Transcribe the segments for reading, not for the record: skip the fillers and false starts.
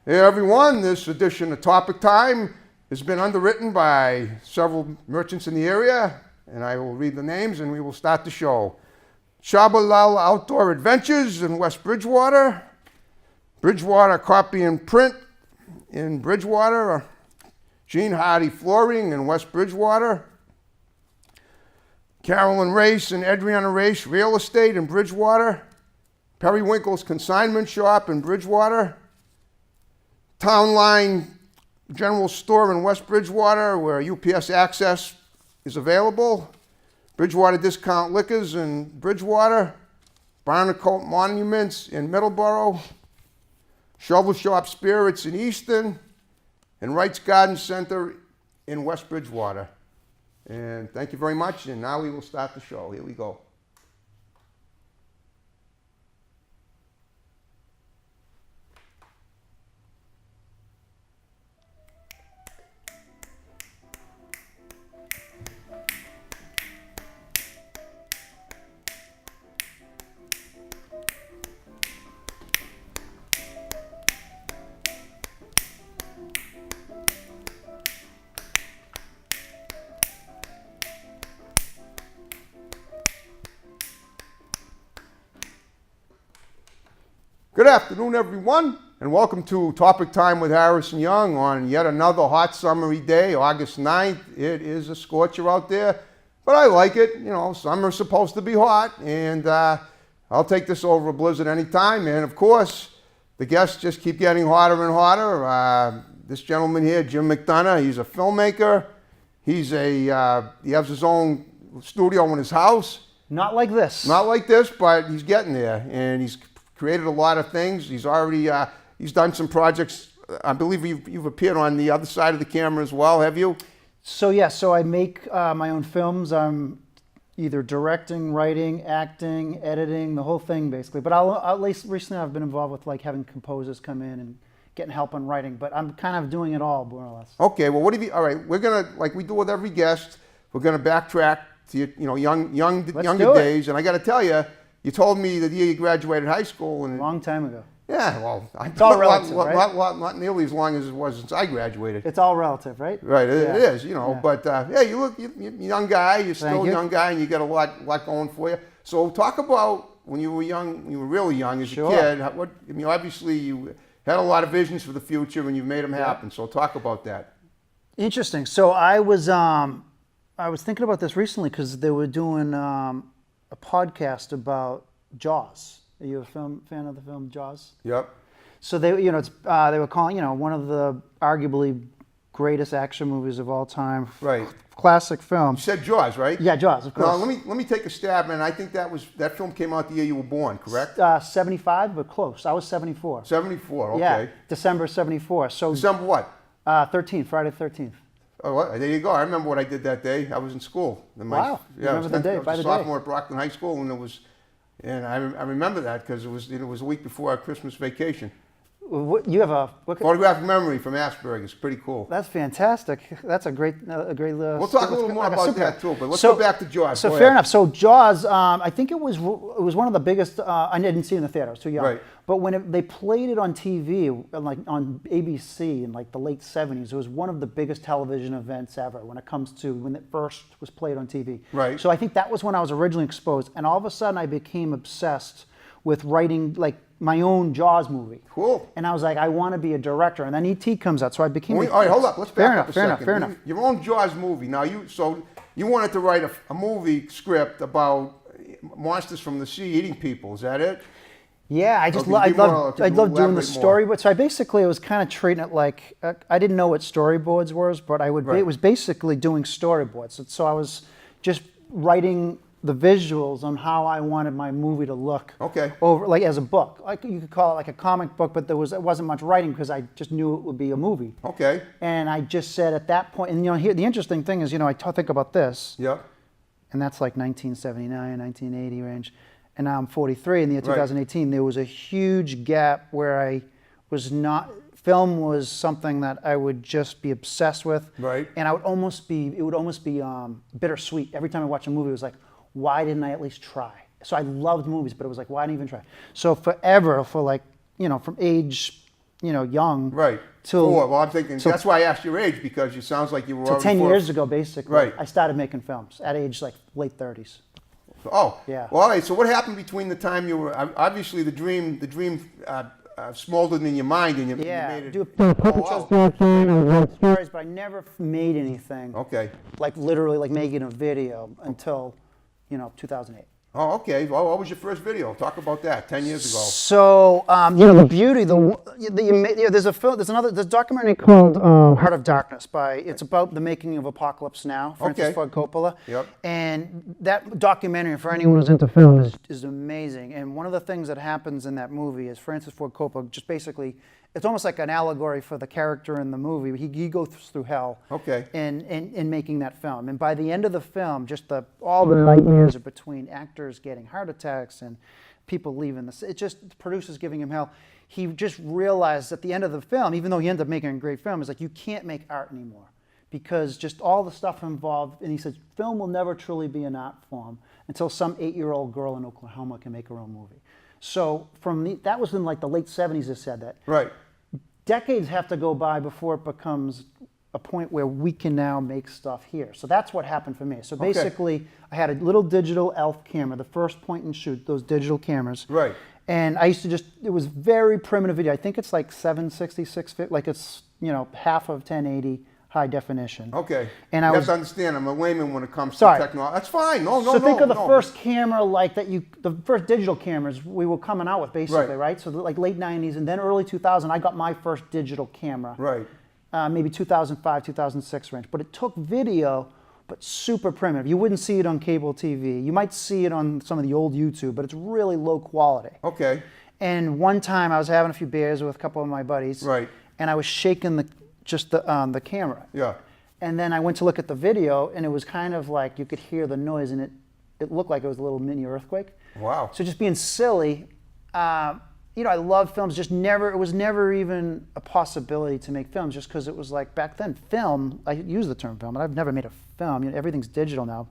Hey everyone, this edition of Topic Time has been underwritten by several merchants in the area, and I will read the names and we will start the show. Shabalal Outdoor Adventures in West Bridgewater, Bridgewater Copy and Print in Bridgewater, Gene Hardy Flooring in West Bridgewater, Carolyn Race and Adriana Race Real Estate in Bridgewater, Periwinkle's Consignment Shop in Bridgewater, Town Line General Store in West Bridgewater where UPS access is available, Bridgewater Discount Liquors in Bridgewater, Barnacote Monuments in Middleborough, Shovel Shop Spirits in Easton, and Wright's Garden Center in West Bridgewater. And thank you very much, and now we will start the show. Here we go. Good afternoon, everyone, and welcome to Topic Time with Harrison Young on yet another hot summery day, August 9th. It is a scorcher out there, but I like it. You know, summer's supposed to be hot, and I'll take this over a blizzard anytime. And of course, the guests just keep getting hotter and hotter. This gentleman here, Jim McDonough, he's a filmmaker. He has his own studio in his house. Not like this. Not like this, but he's getting there, and he's created a lot of things. He's already he's done some projects. I believe you've appeared on the other side of the camera as well, have you? So yeah, so I make my own films. I'm either directing, writing, acting, editing, the whole thing basically. But at least recently I've been involved with like having composers come in and getting help on writing. But I'm kind of doing it all more or less. Okay, well, what have you? All right, we're gonna, like we do with every guest, we're gonna backtrack to younger days, and I got to tell you. You told me the year you graduated high school. And a long time ago. Yeah, well, it's all relative, right? Not nearly as long as it was since I graduated. It's all relative, right? Right, it is, you know. Yeah. But yeah, you're a young guy. You're still a young guy, and you got a lot going for you. So talk about when you were young, when you were really young as a kid. Obviously you had a lot of visions for the future, and you made them happen. So talk about that. Interesting. So I was thinking about this recently because they were doing a podcast about Jaws. Are you a fan of the film Jaws? Yep. So they were calling one of the arguably greatest action movies of all time. Right. Classic film. You said Jaws, right? Yeah, Jaws, of course. Now let me take a stab, man. I think that film came out the year you were born, correct? 75, but close. I was 74. 74. Okay. Yeah, December 74. So December what? 13th, Friday 13th. Oh, well, there you go. I remember what I did that day. I was in school. Wow. Yeah, remember the day, I was a sophomore at Brockton High School, and I remember that because it was a week before our Christmas vacation. You have a photographic memory from Asperg. It's pretty cool. That's fantastic. That's a great. We'll talk a little more about that too, but let's go back to Jaws. So fair enough. So Jaws, I think it was one of the biggest. I didn't see it in the theater. I was too young. Right. But when they played it on TV, like on ABC in like the late '70s, it was one of the biggest television events ever when it comes to when it first was played on TV. Right. So I think that was when I was originally exposed, and all of a sudden I became obsessed with writing like my own Jaws movie. Cool. And I was like, I want to be a director. And then E.T. comes out, so I became. All right, hold up. Let's back up a second. Fair enough. Your own Jaws movie. Now you wanted to write a movie script about monsters from the sea eating people. Is that it? Yeah, I loved doing the storyboard. So I was kind of treating it like I didn't know what storyboards were, but it was basically doing storyboards. So I was just writing the visuals on how I wanted my movie to look. Okay. Over like as a book, like you could call it like a comic book, but it wasn't much writing because I just knew it would be a movie. Okay. And I just said at that point, and here the interesting thing is, I think about this. Yeah. And that's like 1979, 1980 range. And now I'm 43 in the year 2018. There was a huge gap where I was not, film was something that I would just be obsessed with. Right. And it would almost be bittersweet. Every time I watch a movie, it was like, why didn't I at least try? So I loved movies, but it was like, why didn't I even try? So forever, for like, from age young. Right. Well, I'm thinking, that's why I asked your age, because it sounds like you were already 10 years ago, basically. Right. I started making films at age like late 30s. Oh. Yeah. Well, all right. So what happened between the time you were, obviously the dream smoldered in your mind, and you made it. Do stories, but I never made anything. Okay. Like literally, like making a video until, 2008. Oh, okay. Well, what was your first video? Talk about that. 10 years ago. So, the beauty, there's a documentary called Heart of Darkness it's about the making of Apocalypse Now, Francis Ford Coppola. Yep. And that documentary, for anyone who's into film, is amazing. And one of the things that happens in that movie is Francis Ford Coppola just basically, it's almost like an allegory for the character in the movie. He goes through hell in making that film. And by the end of the film, just all the nightmares between actors getting heart attacks and people leaving the producers giving him hell. He just realized at the end of the film, even though he ended up making a great film, it's like you can't make art anymore because just all the stuff involved. And he said, film will never truly be an art form until some 8-year-old girl in Oklahoma can make her own movie. So that was in like the late 70s. They said that. Right. Decades have to go by before it becomes a point where we can now make stuff here. So that's what happened for me. So basically, I had a little digital ELPH camera, the first point and shoot, those digital cameras. Right. And I used to it was very primitive video. I think it's like 760, 650, like it's, half of 1080 high definition. Okay. And you have to understand, I'm a layman when it comes to technology. That's fine. So think of the first camera the first digital cameras we were coming out with, basically, right? So like late 90s and then early 2000, I got my first digital camera. Right. Maybe 2005, 2006 range. But it took video, but super primitive. You wouldn't see it on cable TV. You might see it on some of the old YouTube, but it's really low quality. Okay. And one time I was having a few beers with a couple of my buddies. Right. And I was shaking the camera. Yeah. And then I went to look at the video, and it was kind of like you could hear the noise, and it looked like it was a little mini earthquake. Wow. So just being silly, I love films. It was never even a possibility to make films, just because it was like back then, film. I use the term film, but I've never made a film. Everything's digital now.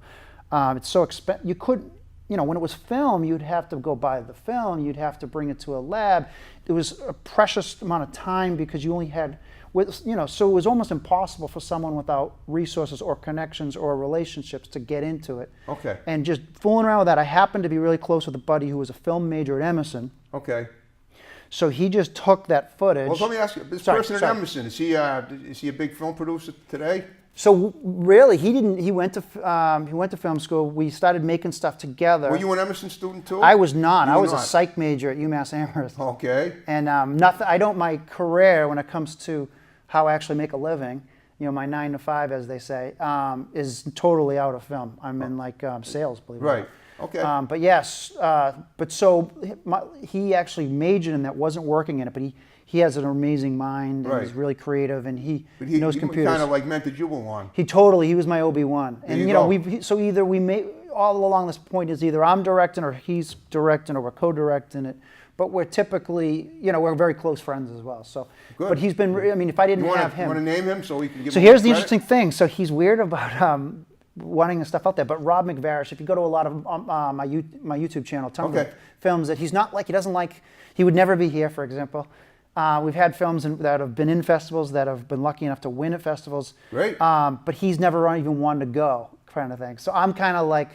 It's so expensive. You couldn't. When it was film, you'd have to go buy the film. You'd have to bring it to a lab. It was a precious amount of time because you only had. So it was almost impossible for someone without resources or connections or relationships to get into it. Okay. And just fooling around with that, I happened to be really close with a buddy who was a film major at Emerson. Okay. So he just took that footage. Well, let me ask you, this person at Emerson, is he a big film producer today? So really, he didn't. He went to film school. We started making stuff together. Were you an Emerson student too? I was not. I was a psych major at UMass Amherst. Okay. And my career when it comes to how I actually make a living, my 9 to 5, as they say, is totally out of film. I'm in sales, believe it or not. Right. Okay. But yes, he actually majored in that, wasn't working in it, but he has an amazing mind and he's really creative and he knows computers. He kind of like mentored you along. He was my Obi-Wan. And either we made, all along this point is either I'm directing or he's directing or we're co-directing it. But we're typically, we're very close friends as well. So, good. But he's been, if I didn't have him. You want to name him so we can give him So here's the credit? interesting thing. So he's weird about wanting the stuff out there. But Rob McVarish, if you go to a lot of my YouTube channel, tons of films that he doesn't like, he would never be here, for example. We've had films that have been in festivals, that have been lucky enough to win at festivals. Great. But he's never even wanted to go, kind of thing. So I'm kind of like,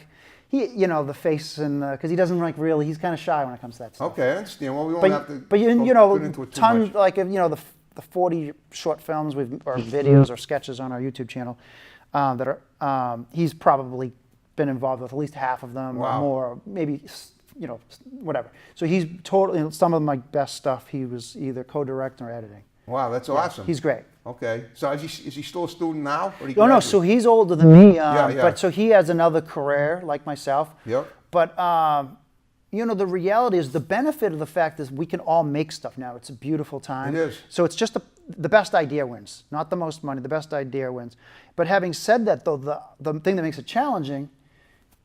the face and because he doesn't really, he's kind of shy when it comes to that stuff. Okay, I understand. Well, we won't have to. But get into it too tons much. The 40 short films or videos or sketches on our YouTube channel that are he's probably been involved with at least half of them or more, maybe whatever. So he's totally some of my best stuff. He was either co-directing or editing. Wow, that's awesome. He's great. Okay, so is he still a student now? Or No. So he's older than me. But so he has another career like myself. Yep. But the reality is the benefit of the fact is we can all make stuff now. It's a beautiful time. It is. So it's just the best idea wins, not the most money. The best idea wins. But having said that, though, the thing that makes it challenging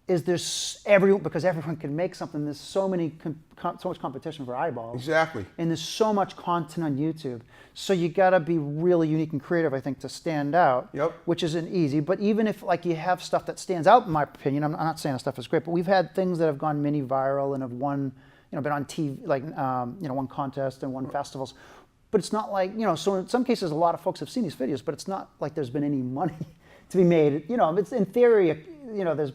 is because everyone can make something. There's so much competition for eyeballs. Exactly. And there's so much content on YouTube. So you got to be really unique and creative, I think, to stand out. Yep. Which isn't easy. But even if you have stuff that stands out, in my opinion, I'm not saying the stuff is great, but we've had things that have gone mini viral and have won, been on TV, won contests and won festivals. but it's not like, so in some cases, a lot of folks have seen these videos, but it's not like there's been any money to be made. It's in theory,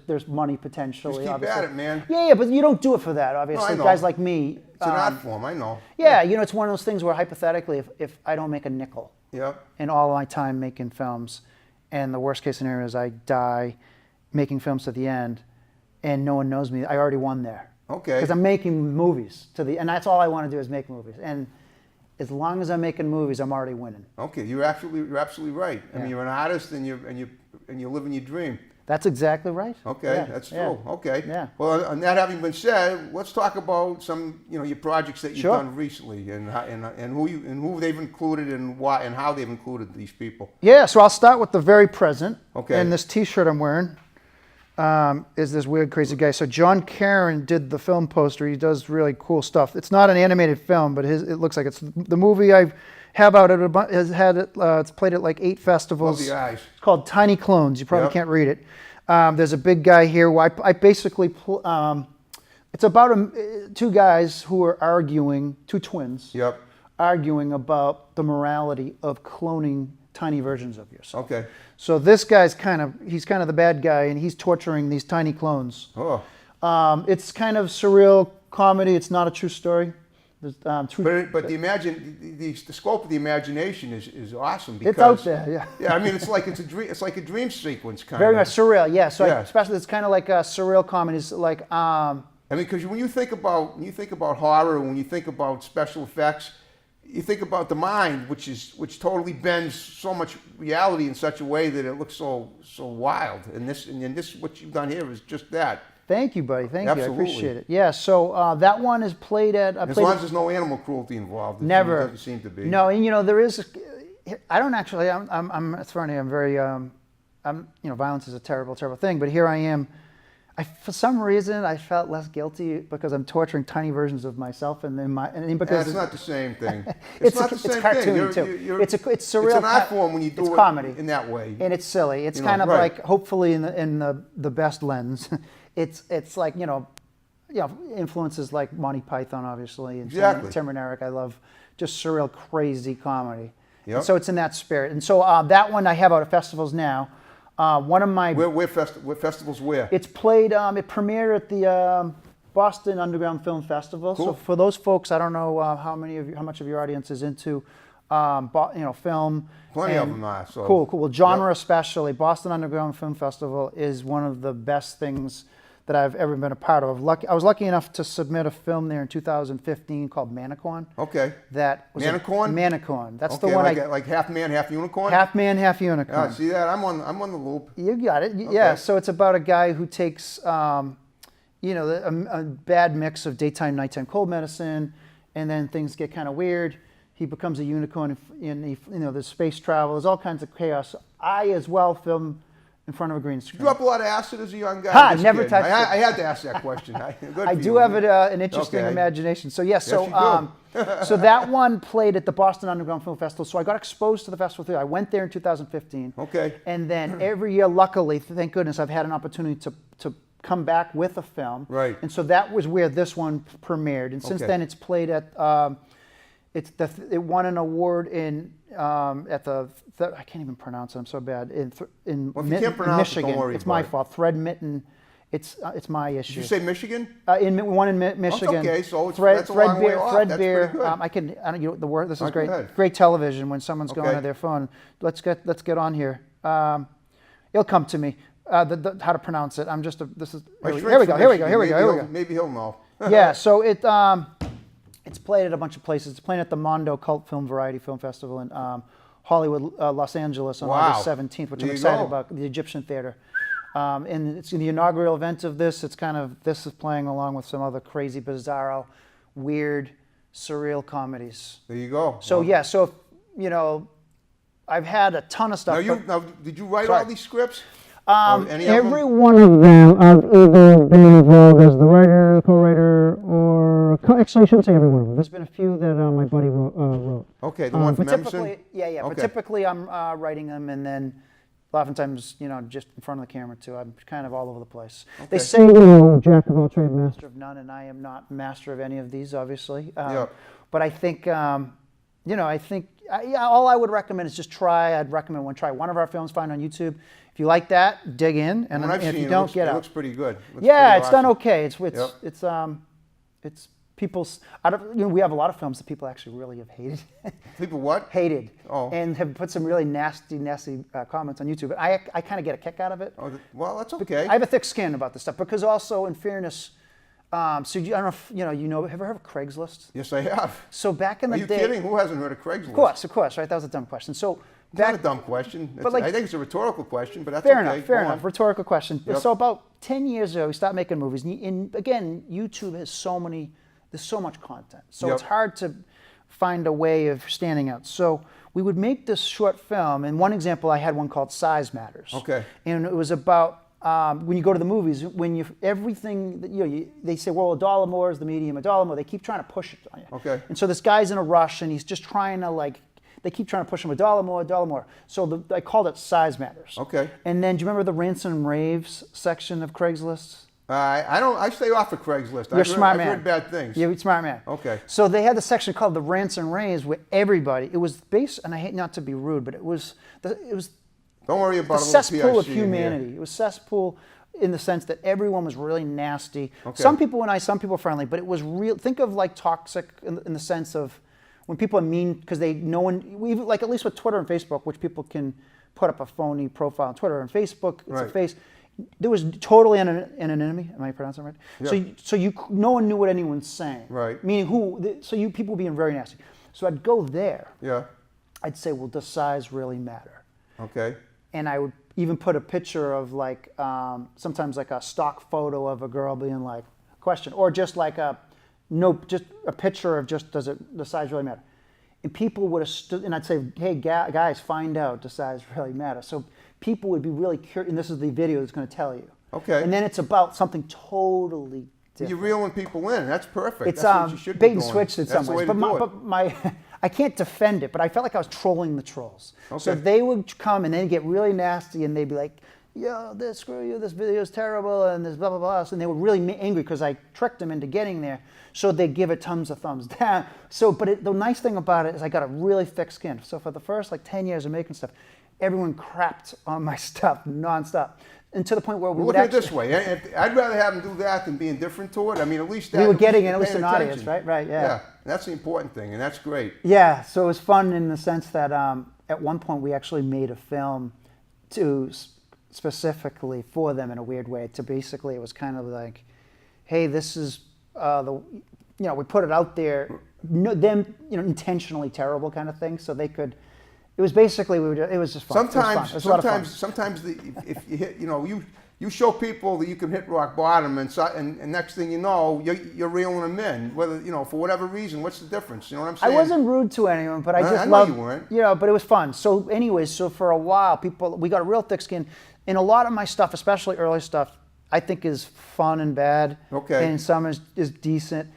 there's money potentially. Just keep obviously. at it, man. Yeah, but you don't do it for that, obviously. No, I know. Guys like me. It's an art form, I know. Yeah, it's one of those things where hypothetically, if I don't make a nickel Yep. in all my time making films, and the worst case scenario is I die making films to the end, and no one knows me, I already won there. Okay. Because I'm making movies and that's all I want to do is make movies. And as long as I'm making movies, I'm already winning. Okay, you're absolutely right. I mean, you're an artist, and you're living your dream. That's exactly right. Okay, yeah. that's true. Yeah. Okay. Yeah. Well, and that having been said, let's talk about some, your projects that you've Sure. done recently, and who they've included, and why and how they've included these people. Yeah. So I'll start with the very present. Okay. And this T-shirt I'm wearing is this weird, crazy guy. So John Caron did the film poster. He does really cool stuff. It's not an animated film, but it looks like it's the movie I have out at it's played at like 8 festivals. Love the eyes. It's called Tiny Clones. You probably Yep. can't read it. There's a big guy here. I basically it's about two guys who are arguing, two twins. Yep. Arguing about the morality of cloning tiny versions of yourself. Okay. So this guy's kind of the bad guy, and he's torturing these tiny clones. Oh. It's kind of surreal comedy. It's not a true story. But the scope of the imagination is awesome, because it's out there, yeah. Yeah, I mean, it's like a dream sequence kind Very of. much surreal, yeah. So Yeah. especially it's kind of like a surreal comedy. It's like I mean, because when you think about horror, when you think about special effects, you think about the mind, which totally bends so much reality in such a way that it looks so wild. And this what you've done here is just that. Thank you, buddy. Thank you. I Absolutely. appreciate it. Yeah. So that one is played at. As long as there's no animal cruelty involved. Never. It doesn't seem to be. No, and there is. I don't actually. It's funny. I'm very. Violence is a terrible, terrible thing. But here I am. For some reason, I felt less guilty because I'm torturing tiny versions of myself, and because That's not the same thing. it's not the same cartoon thing. too. It's surreal. It's an art form when you do it's it comedy in that way. and it's silly. It's kind of right. like, hopefully in the best lens. It's like influences like Monty Python, obviously, and Exactly. Tim and Eric. I love just surreal, crazy comedy. Yep. And so it's in that spirit. And so that one I have out at festivals now. One of my Where festivals where? It's played. It premiered at the Boston Underground Film Festival. Cool. So for those folks, I don't know how much of your audience is into film. Plenty of them are. So. Cool. Well, genre Yep. especially. Boston Underground Film Festival is one of the best things that I've ever been a part of. I was lucky enough to submit a film there in 2015 called Manicorn. Okay. That was Manicorn? Manicorn. That's Okay, the one like half man, half unicorn. half man, half unicorn. Yeah, see that? I'm on the loop. You got it. Yeah. So it's about a guy who takes, a bad mix of daytime, nighttime cold medicine, and then things get kind of weird. He becomes a unicorn, and there's space travel. There's all kinds of chaos. I as well film in front of a green screen. You drop a lot of acid as a young guy. Ha, I'm just never kidding. touched it. I had to ask that question. I do have an interesting Okay. imagination. So Yes, you so that one played at the Boston Underground Film Festival. So I got exposed to the festival too. I went there in 2015. Okay. And then every year, luckily, thank goodness, I've had an opportunity to come back with a film. Right. And so that was where this one premiered. And since Okay. then, it's played at. It won an award at the I can't even pronounce it. I'm so bad. In Well, if you can't pronounce it, Michigan. don't worry It's my about it. fault. Thread Mitten. It's my issue. Did you say Michigan? One in Michigan. okay, so that's a long way off. That's Threadbare. pretty good. I don't know the word. This is Go great. ahead. Great television when someone's going Okay. to their phone. Let's get on here. It'll come to me. How to pronounce it. I'm just this is. My Here shrink's we go. from Here we go. Michigan. Here we go. Here we go. Maybe he'll know. Yeah. So it's played at a bunch of places. It's playing at the Mondo Cult Film Variety Film Festival in Hollywood, Los Angeles on Wow. August 17th, which There I'm you excited go. about. The Egyptian Theater. And it's the inaugural event of this. This is playing along with some other crazy, bizarro, weird, surreal comedies. There you go. So Well, yeah, so I've had a ton of stuff. Now, did you write Sorry. all these scripts? Or any of Every them? one of them, I've either been involved as the writer, co-writer, or actually, I shouldn't say every one of them. There's been a few that my buddy wrote. Okay, the one from But Emerson? typically, yeah. But Okay. typically, I'm writing them, and then oftentimes, just in front of the camera too. I'm kind of all over the place. Okay. They say, jack of all trades, master of none, and I am not master of any of these, obviously. Yeah. But I think, I think all I would recommend is just try. I'd recommend try one of our films, find on YouTube. If you like that, dig in, and if you don't, get out. It looks pretty good. Yeah, it's done okay. It's people's. We have a lot of films that people actually really have hated. People what? Hated. Oh. And have put some really nasty comments on YouTube. I kind of get a kick out of it. Oh, well, that's okay. I have a thick skin about this stuff because also, in fairness, I don't know if have you ever heard of Craigslist? Yes, I have. So back in the day. Are you kidding? Who hasn't heard of Craigslist? Of course, right? That was a dumb question. So it's not a dumb question. I think it's a rhetorical question, but that's fair okay. Fair enough. Rhetorical question. Yep. So about 10 years ago, we started making movies. And again, YouTube has there's so much content. So it's hard to find a way of standing out. So we would make this short film. And one example, I had one called Size Matters. Okay. And it was about when you go to the movies, everything that they say, well, $1 more is the medium, $1 more. They keep trying to push it on you. Okay. And so this guy's in a rush, and he's just trying to they keep trying to push him $1 more, $1 more. So I called it Size Matters. Okay. And then do you remember the rants and raves section of Craigslist? I don't. I stay off of Craigslist. You're a smart man. I've heard bad things. You're a smart man. Okay. So they had the section called the rants and raves where everybody. It was based, and I hate not to be rude, but it was. Don't worry about the a little cesspool of PIC humanity. It was cesspool in the sense that everyone was really nasty. Okay. Some people were nice, some people were friendly, but it was real. Think of toxic in the sense of when people are mean because at least with Twitter and Facebook, which people can put up a phony profile on Twitter and Facebook. It's a face. There was totally anonymity. Am I pronouncing it right? Yeah. So no one knew what anyone's saying. Right. Meaning people were being very nasty. So I'd go there. Yeah. I'd say, well, does size really matter? Okay. And I would even put a picture of sometimes a stock photo of a girl being like, question, or just just a picture of does the size really matter? And people would have stood, and I'd say, hey, guys, find out, does size really matter? So people would be really curious, and this is the video that's going to tell you. Okay. And then it's about something totally different. You're reeling people in. That's perfect. It's That's what you should bait be and doing. switch in some ways. But I can't defend it, but I felt like I was trolling the trolls. Okay. So they would come and they'd get really nasty and they'd be like, yo, screw you, this video is terrible, and this blah, blah, blah. And they were really angry because I tricked them into getting there. So they'd give it thumbs down. So, but the nice thing about it is I got a really thick skin. So for the first 10 years of making stuff, everyone crapped on my stuff nonstop. And to the point where we would look at it this way. I'd rather have them do that than be indifferent to it. I mean, at least that. We were getting at least paying an audience, attention. right? Yeah. Yeah, that's the important thing, and that's great. Yeah, so it was fun in the sense that at one point we actually made a film specifically for them in a weird way. To basically, it was kind of like, hey, this is we put it out there, intentionally terrible kind of thing, so they could. It was basically it was just fun. Sometimes if you hit, you show people that you can hit rock bottom, and next thing you know, you're reeling them in. Whether for whatever reason, what's the difference? You know what I'm saying? I wasn't rude to anyone, but I just know loved. You weren't. But it was fun. So, anyways, for a while, we got a real thick skin, and a lot of my stuff, especially early stuff, I think is fun and bad. Okay. And some is decent.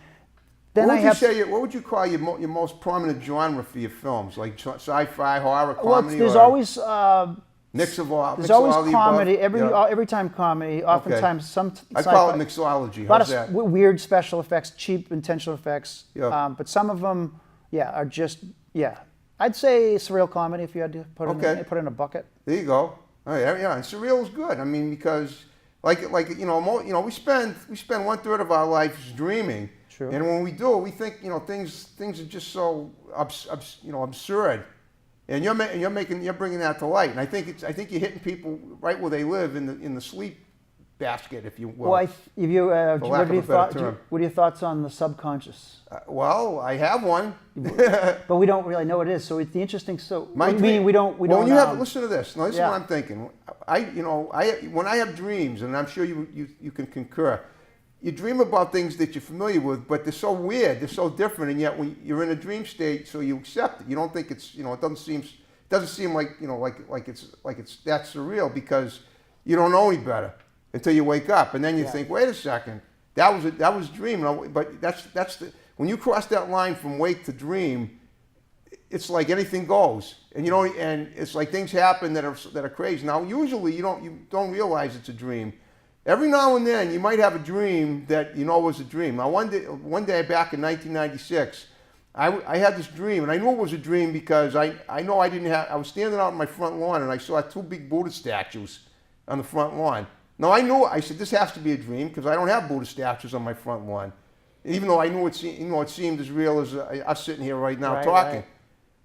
Then what would you call your most prominent genre for your films, like sci-fi, horror, comedy? Well, there's always mix of all. There's always all the comedy. above? Every time comedy. Oftentimes some. I call it mixology. A lot How's of that? weird special effects, cheap intentional effects. Yeah. But some of them, are just I'd say surreal comedy if you had to put in a bucket. There you go. Oh yeah, and surreal is good. I mean, because we spend 1/3 of our lives dreaming. True. And when we do it, we think things are just so absurd, and you're bringing that to light. And I think you're hitting people right where they live in the sleep basket, if you will. Well, what are your thoughts on the subconscious? Well, I have one, but we don't really know what it is. So it's the interesting. So meaning we don't. When you have listen to this. Now, this is what I'm thinking. When I have dreams, and I'm sure you can concur. You dream about things that you're familiar with, but they're so weird, they're so different, and yet when you're in a dream state, so you accept it. You don't think it's, it doesn't seem like, like it's that surreal because you don't know any better until you wake up, and then you think, wait a second, that was dream. But that's when you cross that line from wake to dream, it's like anything goes, and and it's like things happen that are crazy. Now, usually you don't realize it's a dream. Every now and then, you might have a dream that was a dream. Now, one day back in 1996, I had this dream, and I knew it was a dream because I know I didn't have, I was standing out on my front lawn and I saw 2 big Buddha statues on the front lawn. Now I said, this has to be a dream because I don't have Buddha statues on my front lawn. Even though I knew it seemed as real as us sitting here right now talking. Right.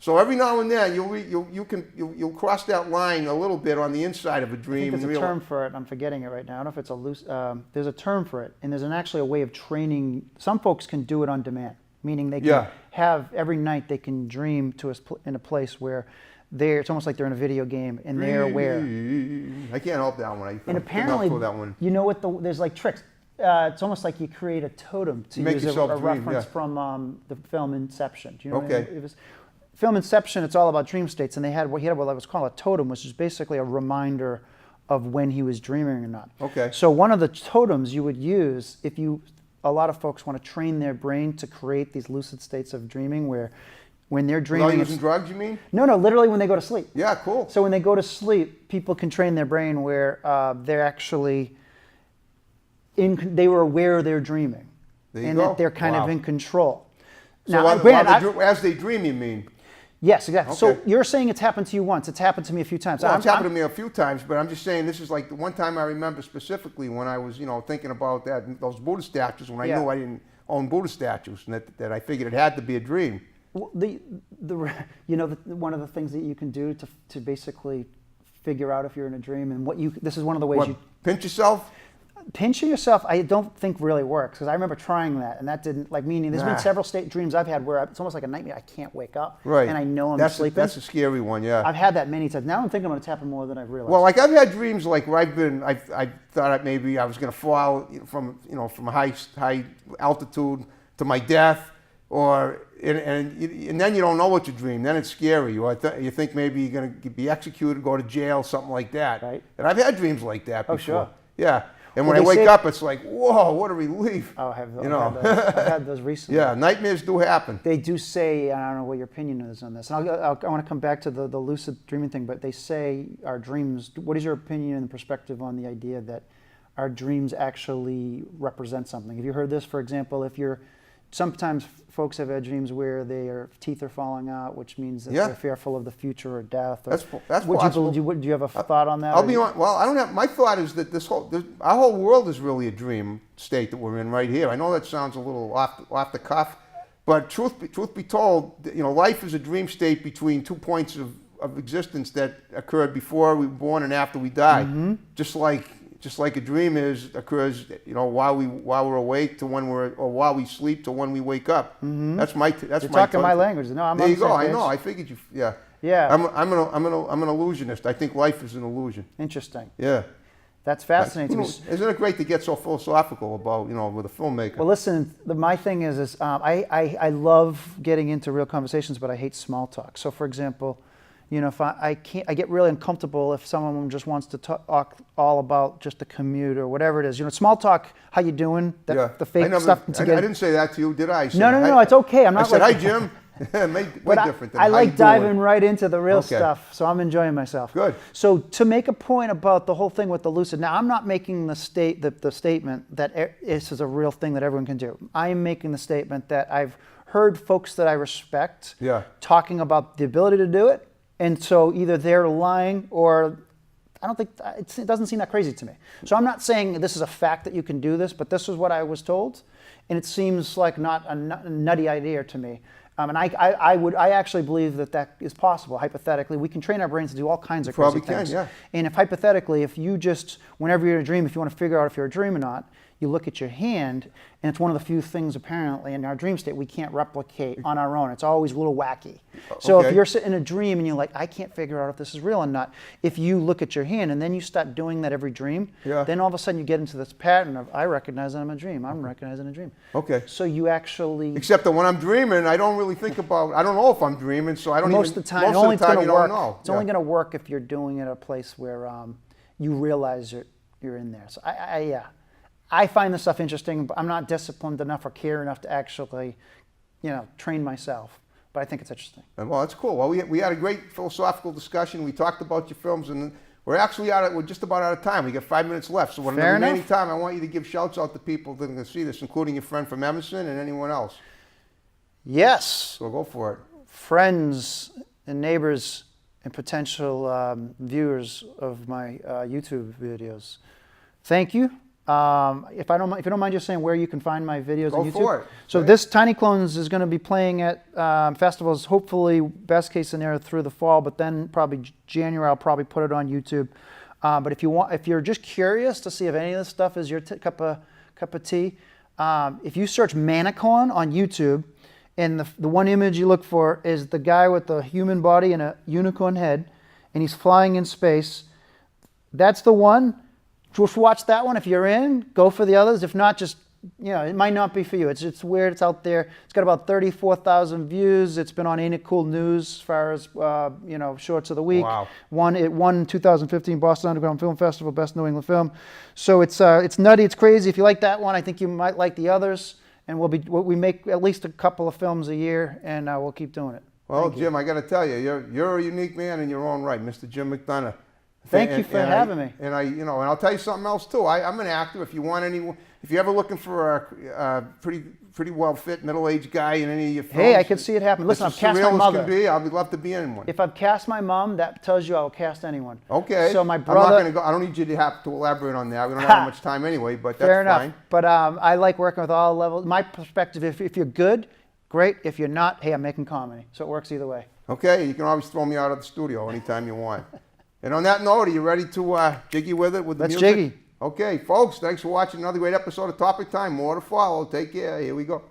So every now and then you'll cross that line a little bit on the inside of a dream. I think there's a term for it. I'm forgetting it right now. I don't know if it's a loose. There's a term for it, and there's actually a way of training. Some folks can do it on demand, meaning they can have every night they can dream in a place where it's almost like they're in a video game and they're aware. I can't help that one. And apparently, you know what? There's like tricks. It's almost like you create a totem to use a reference from the film Inception. Do you know what I mean? It was, film Inception, it's all about dream states, and he had what was called a totem, which is basically a reminder of when he was dreaming or not. Okay. So one of the totems you would use a lot of folks want to train their brain to create these lucid states of dreaming where when they're dreaming... Without using drugs, you mean? No, literally when they go to sleep. Yeah, cool. So when they go to sleep, people can train their brain where they're actually... they were aware they're dreaming. And that they're kind of in control. So now, as they dream, you mean? Yes, exactly. Okay. So you're saying it's happened to you once. It's happened to me a few times. Well, it's happened to me a few times, but I'm just saying this is like the one time I remember specifically when I was, thinking about those Buddha statues when I knew I didn't own Buddha statues, and that I figured it had to be a dream. Well, one of the things that you can do to basically figure out if you're in a dream, and this is one of the ways you pinch yourself. Pinching yourself, I don't think really works, because I remember trying that, and that didn't, meaning there's been several dreams I've had where it's almost like a nightmare. I can't wake up, and I know I'm sleeping. That's a scary one, yeah. I've had that many times. Now I'm thinking it's happened more than I've realized. Well, I've had dreams where I thought maybe I was going to fall from a high altitude to my death, and then you don't know what you dream. Then it's scary. Or you think maybe you're going to be executed, go to jail, something like that. Right. And I've had dreams like that before. Oh, sure. Yeah. And when I wake up, it's like, whoa, what a relief. Oh, I've had those recently. Yeah, nightmares do happen. They do say, I don't know what your opinion is on this, and I want to come back to the lucid dreaming thing, but they say our dreams, what is your opinion and perspective on the idea that our dreams actually represent something? Have you heard this, for example, sometimes folks have had dreams where their teeth are falling out, which means that they're fearful of the future or death. That's possible. Do you have a thought on that? I'll be honest. Well, I don't have. My thought is that our whole world is really a dream state that we're in right here. I know that sounds a little off the cuff, but truth be told, life is a dream state between 2 points of existence that occurred before we were born and after we die. Mm-hmm. Just like a dream occurs, while we're awake to or while we sleep to when we wake up. Mm-hmm. You're talking my language. No, I'm there. You go. I know. I figured you. Yeah. Yeah. I'm an illusionist. I think life is an illusion. Interesting. Yeah. That's fascinating. Isn't it great to get so philosophical about with a filmmaker? Well, listen. My thing is I love getting into real conversations, but I hate small talk. So, for example, if I get really uncomfortable if someone just wants to talk all about just the commute or whatever it is. Small talk, how you doing? The fake stuff. I didn't say that to you, did I? No, it's okay. I'm not. I said, hi, Jim. Way different than I like diving right into the real stuff, so I'm enjoying myself. Good. So to make a point about the whole thing with the lucid, now I'm not making the statement that this is a real thing that everyone can do. I am making the statement that I've heard folks that I respect talking about the ability to do it. And so either they're lying or I don't think, it doesn't seem that crazy to me. So I'm not saying this is a fact that you can do this, but this is what I was told. And it seems like not a nutty idea to me. And I actually believe that is possible. Hypothetically, we can train our brains to do all kinds of crazy things. Yeah. And hypothetically, if you whenever you're in a dream, if you want to figure out if you're a dream or not, you look at your hand, and it's one of the few things apparently in our dream state we can't replicate on our own. It's always a little wacky. So if you're sitting in a dream and you're like, I can't figure out if this is real or not, if you look at your hand and then you start doing that every dream, then all of a sudden you get into this pattern of, I recognize that I'm a dream. I'm recognizing a dream. Okay. So you actually... Except that when I'm dreaming, I don't really think about, I don't know if I'm dreaming, so I don't most of the time you don't know. It's only going to work if you're doing it at a place where you realize you're in there. So I find this stuff interesting, but I'm not disciplined enough or care enough to actually, train myself. But I think it's interesting. Well, that's cool. Well, we had a great philosophical discussion. We talked about your films, and we're actually we're just about out of time. We got 5 minutes left. So when the remaining time, I want you to give shouts out to people that are going to see this, including your friend from Emerson and anyone else. Yes. So go for it. Friends and neighbors and potential viewers of my YouTube videos, thank you. If you don't mind just saying where you can find my videos on YouTube. Go for it. So this Tiny Clones is going to be playing at festivals, hopefully best case scenario through the fall, but then probably January I'll probably put it on YouTube. But if you're just curious to see if any of this stuff is your cup of tea, if you search Manicorn on YouTube, and the one image you look for is the guy with the human body and a unicorn head, and he's flying in space. That's the one. Just watch that one. If you're in, go for the others. If not, just, it might not be for you. It's weird. It's out there. It's got about 34,000 views. It's been on Ain't It Cool News as far as, shorts of the week. Wow. It won 2015 Boston Underground Film Festival, Best New England Film. So it's nutty. It's crazy. If you like that one, I think you might like the others. And we make at least a couple of films a year, and we'll keep doing it. Well, Jim, I got to tell you, you're a unique man in your own right, Mr. Jim McDonough. Thank you for having me. And and I'll tell you something else too. I'm an actor. If you're ever looking for a pretty well fit middle-aged guy in any of your films, hey, I can see it happen. Listen, I've cast my mother. I'd love to be in one. If I've cast my mom, that tells you I'll cast anyone. Okay. So my brother. I'm not going to go. I don't need you to have to elaborate on that. We don't have much time anyway, but that's fair enough. fine. But I like working with all levels. My perspective, if you're good, great. If you're not, hey, I'm making comedy, so it works either way. Okay, you can always throw me out of the studio anytime you want. And on that note, are you ready to jiggy with it with the music? Let's jiggy. Okay, folks, thanks for watching another great episode of Topic Time. More to follow. Take care. Here we go.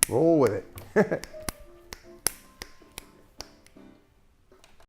Roll with it.